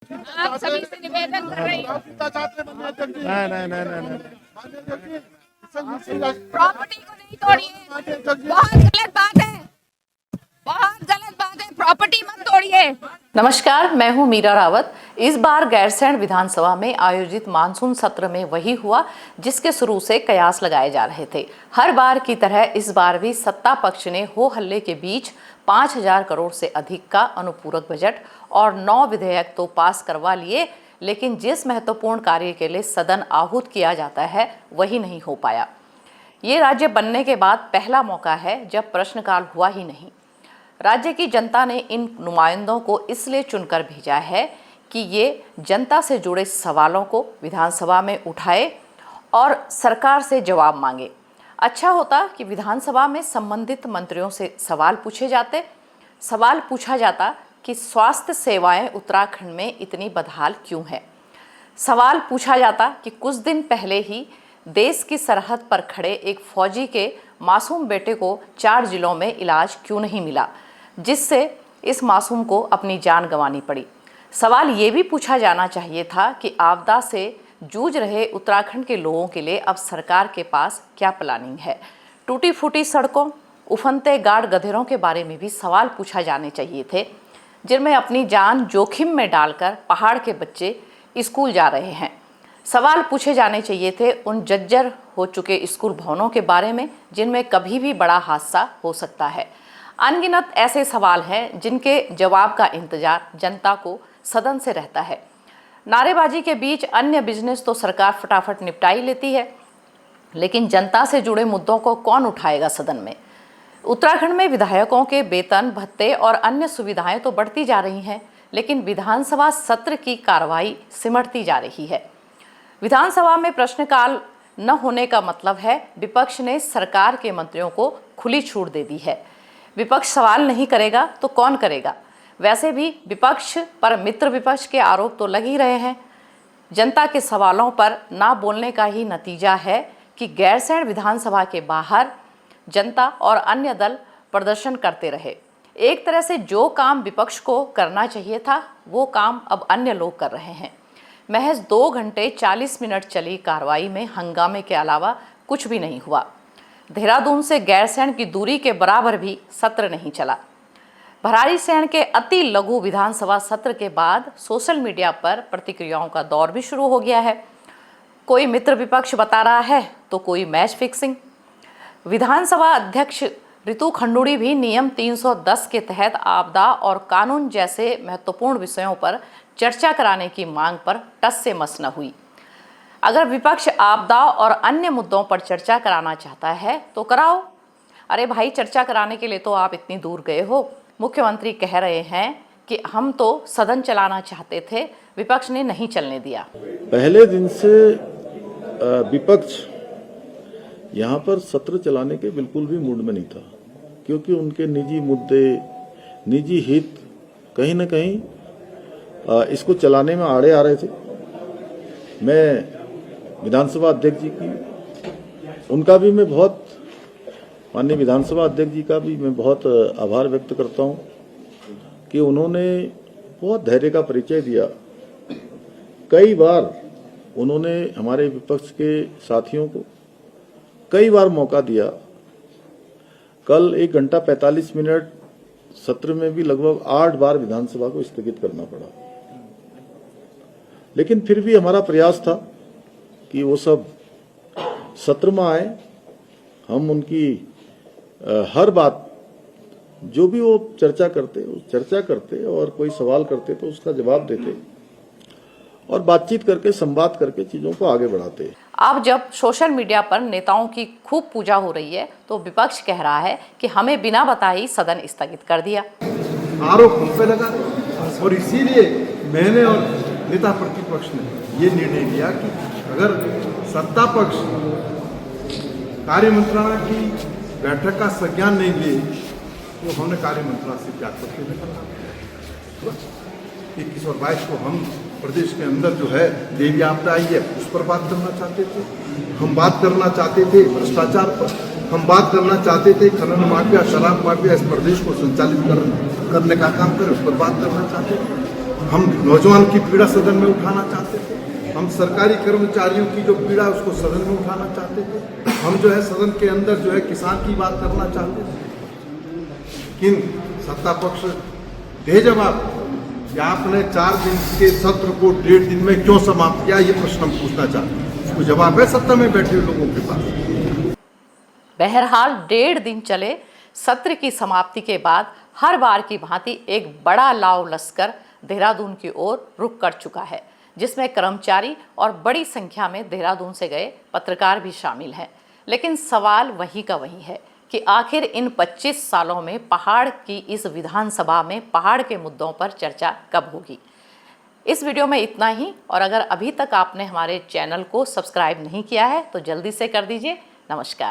आप सभी से निवेदन कर रही हूँ, नहीं। प्रॉपर्टी को नहीं तोड़िए। बहुत गलत बात है, बहुत गलत बात है, प्रॉपर्टी मत तोड़िए। नमस्कार, मैं हूं मीरा रावत। इस बार गैरसैंण विधानसभा में आयोजित मानसून सत्र में वही हुआ जिसके शुरू से कयास लगाए जा रहे थे। हर बार की तरह इस बार भी सत्ता पक्ष ने हो हल्ले के बीच 5,000 करोड़ से अधिक का अनुपूरक बजट और 9 विधेयक तो पास करवा लिए, लेकिन जिस महत्वपूर्ण कार्य के लिए सदन आहूत किया जाता है वही नहीं हो पाया। ये राज्य बनने के बाद पहला मौका है जब प्रश्नकाल हुआ ही नहीं। राज्य की जनता ने इन नुमाइंदों को इसलिए चुनकर भेजा है कि ये जनता से जुड़े सवालों को विधानसभा में उठाए और सरकार से जवाब मांगे। अच्छा होता कि विधानसभा में संबंधित मंत्रियों से सवाल पूछे जाते। सवाल पूछा जाता कि स्वास्थ्य सेवाएं उत्तराखंड में इतनी बदहाल क्यों है। सवाल पूछा जाता कि कुछ दिन पहले ही देश की सरहद पर खड़े एक फौजी के मासूम बेटे को 4 जिलों में इलाज क्यों नहीं मिला, जिससे इस मासूम को अपनी जान गंवानी पड़ी। सवाल ये भी पूछा जाना चाहिए था कि आपदा से जूझ रहे उत्तराखंड के लोगों के लिए अब सरकार के पास क्या प्लानिंग है। टूटी फूटी सड़कों, उफनते गाढ़ गधेरों के बारे में भी सवाल पूछा जाने चाहिए थे, जिनमें अपनी जान जोखिम में डालकर पहाड़ के बच्चे स्कूल जा रहे हैं। सवाल पूछे जाने चाहिए थे उन जर्जर हो चुके स्कूल भवनों के बारे में जिनमें कभी भी बड़ा हादसा हो सकता है। अनगिनत ऐसे सवाल हैं जिनके जवाब का इंतजार जनता को सदन से रहता है। नारेबाजी के बीच अन्य बिजनेस तो सरकार फटाफट निपटा ही लेती है, लेकिन जनता से जुड़े मुद्दों को कौन उठाएगा सदन में। उत्तराखंड में विधायकों के वेतन भत्ते और अन्य सुविधाएं तो बढ़ती जा रही हैं, लेकिन विधानसभा सत्र की कार्रवाई सिमटती जा रही है। विधानसभा में प्रश्नकाल न होने का मतलब है विपक्ष ने सरकार के मंत्रियों को खुली छूट दे दी है। विपक्ष सवाल नहीं करेगा तो कौन करेगा। वैसे भी विपक्ष पर मित्र विपक्ष के आरोप तो लग ही रहे हैं। जनता के सवालों पर ना बोलने का ही नतीजा है कि गैरसैंण विधानसभा के बाहर जनता और अन्य दल प्रदर्शन करते रहे। एक तरह से जो काम विपक्ष को करना चाहिए था वो काम अब अन्य लोग कर रहे हैं। महज 2 घंटे 40 मिनट चली कार्रवाई में हंगामे के अलावा कुछ भी नहीं हुआ। देहरादून से गैरसैंण की दूरी के बराबर भी सत्र नहीं चला। भराड़ीसैंण के अति लघु विधानसभा सत्र के बाद सोशल मीडिया पर प्रतिक्रियाओं का दौर भी शुरू हो गया है। कोई मित्र विपक्ष बता रहा है तो कोई मैच फिक्सिंग। विधानसभा अध्यक्ष ऋतु खंडूड़ी भी नियम 310 के तहत आपदा और कानून जैसे महत्वपूर्ण विषयों पर चर्चा कराने की मांग पर टस से मस न हुई। अगर विपक्ष आपदा और अन्य मुद्दों पर चर्चा कराना चाहता है तो कराओ। अरे भाई, चर्चा कराने के लिए तो आप इतनी दूर गए हो। मुख्यमंत्री कह रहे हैं कि हम तो सदन चलाना चाहते थे, विपक्ष ने नहीं चलने दिया। पहले दिन से विपक्ष यहाँ पर सत्र चलाने के बिल्कुल भी मूड में नहीं था, क्योंकि उनके निजी मुद्दे, निजी हित कहीं न कहीं इसको चलाने में आड़े आ रहे थे। मैं विधानसभा अध्यक्ष जी की, उनका भी मैं बहुत, माननीय विधानसभा अध्यक्ष जी का भी मैं बहुत आभार व्यक्त करता हूं कि उन्होंने बहुत धैर्य का परिचय दिया। कई बार उन्होंने हमारे विपक्ष के साथियों को कई बार मौका दिया। कल 1 घंटा 45 मिनट सत्र में भी लगभग 8 बार विधानसभा को स्थगित करना पड़ा, लेकिन फिर भी हमारा प्रयास था कि वो सब सत्र में आए, हम उनकी हर बात जो भी वो चर्चा करते और कोई सवाल करते तो उसका जवाब देते और बातचीत करके, संवाद करके चीजों को आगे बढ़ाते। अब जब सोशल मीडिया पर नेताओं की खूब पूजा हो रही है तो विपक्ष कह रहा है कि हमें बिना बताए स्थगन स्थगित कर दिया। आरोप हम पे लगा और इसीलिए मैंने और नेता प्रतिपक्ष ने ये निर्णय लिया कि अगर सत्ता पक्ष कार्य मंत्रणा की बैठक का संज्ञान नहीं लिए तो हमने कार्य मंत्रणा से त्याग पत्र निकाला। 21 और 22 को हम प्रदेश के अंदर जो है देवी आपदा आई है उस पर बात करना चाहते थे, हम बात करना चाहते थे भ्रष्टाचार पर, हम बात करना चाहते थे खनन माफिया, शराब माफिया इस प्रदेश को संचालित करने का काम करे उस पर बात करना चाहते थे। हम नौजवान की पीड़ा सदन में उठाना चाहते थे, हम सरकारी कर्मचारियों की जो पीड़ा है उसको सदन में उठाना चाहते थे, हम जो है सदन के अंदर जो है किसान की बात करना चाहते थे। लेकिन सत्ता पक्ष दे जवाब कि आपने 4 दिन के सत्र को 1.5 दिन में क्यों समाप्त किया, ये प्रश्न हम पूछना चाहते हैं। इसको जवाब है सत्ता में बैठे हुए लोगों के पास। बहरहाल 1.5 दिन चले सत्र की समाप्ति के बाद हर बार की भांति एक बड़ा लाव लश्कर देहरादून की ओर रुख कर चुका है, जिसमें कर्मचारी और बड़ी संख्या में देहरादून से गए पत्रकार भी शामिल हैं। लेकिन सवाल वही का वही है कि आखिर इन 25 सालों में पहाड़ की इस विधानसभा में पहाड़ के मुद्दों पर चर्चा कब होगी। इस वीडियो में इतना ही, और अगर अभी तक आपने हमारे चैनल को सब्सक्राइब नहीं किया है तो जल्दी से कर दीजिए। नमस्कार।